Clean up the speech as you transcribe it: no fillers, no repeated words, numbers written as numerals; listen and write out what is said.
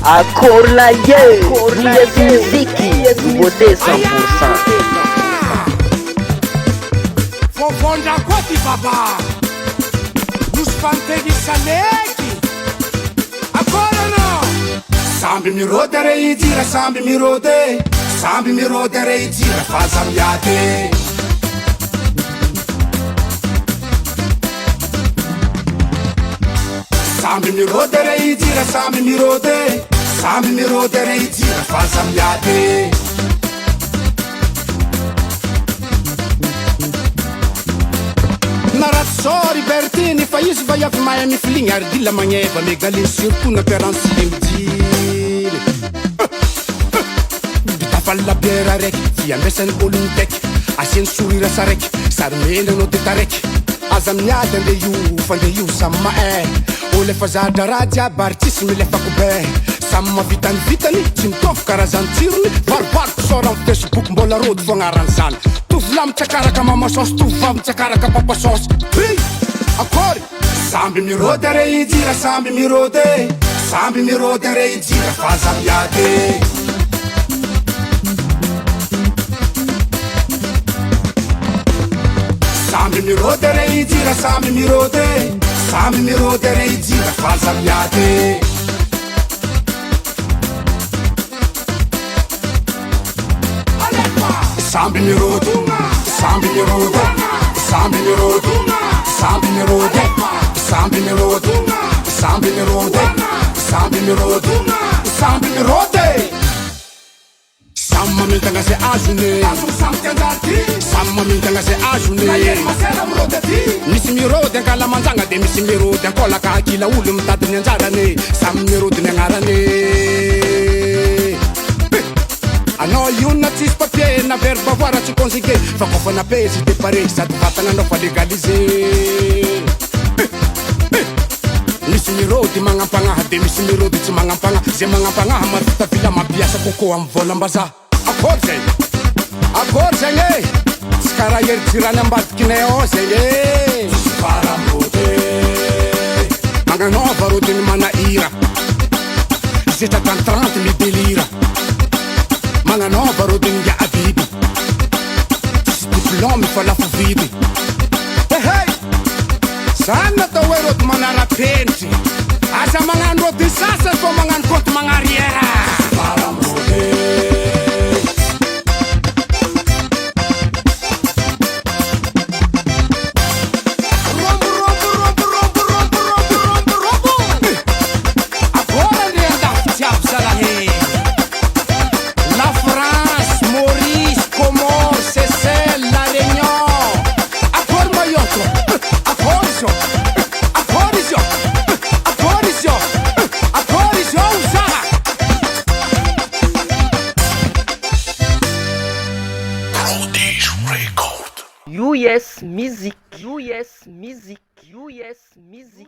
Akorlaye, Yes Music, beauté 100%. Fofondra koa ty baba, nosy fanteny saleky. Akory anao? Samby mirody are ijira, samby mirody, samby mirody are ijira fa zamiady. Samby mirody are ijira, samby mirody, samby mirody are ijira fa zamiady. Naratsori Bertini fa izy va avy mahay mifiligna ary dila magneva megaliny surtout na perantsily midily bitafalla biera raiky fiambesany olony daiky asiany sorira saraiky sary mendry anao deta raiky aza miady ande io fande io samy mahay olo efa zadra raha jiaby ary tsisy milefako be samy mavitany vitany tsy mitovy karazany tsirony varovaroko sora amy Facebook mbola rody fo agnarany zany tovolahy mitsakaraka mama sosy tovovavy mitsakaraka papa sosy akory samby mirody are ijira samby mirody samby mirody are ijira fa zamiady samby mirody are ijira samby mirody are ijira fa zamiady samby mirody samby mirody samby mirody samby mirody samby mirody samby mirody samby mirody samby mirody samy mamintagna ze azony samy mamintagna ze azony misy mirody ankalamanjagna de misy mirody ankolaka akila olo mitadiny anjarany samy mirody ny agnarany anao io na tsisy papier na verbe avoir tsy conjugué fa kofa napezy de pare sady vatana anao fa légalisé misy mirody magnampagnaha de misy mirody tsy magnampagnaha ze magnampagnaha mavita vila mampiasa koko amy volam-bazaha akory zegny e tsy karaha erijirany ambadikinay ao zegny e faramody magnanova rodiny manahira zetra tany 30 midelira magnanova rodiny ngia abiby tsisy diplôme fa lafo vidy ehey zany natao hoe rody manara-penitry aza magnano rody sasany fô magnano kôty magnariera faramody US Music, US Music, US Music.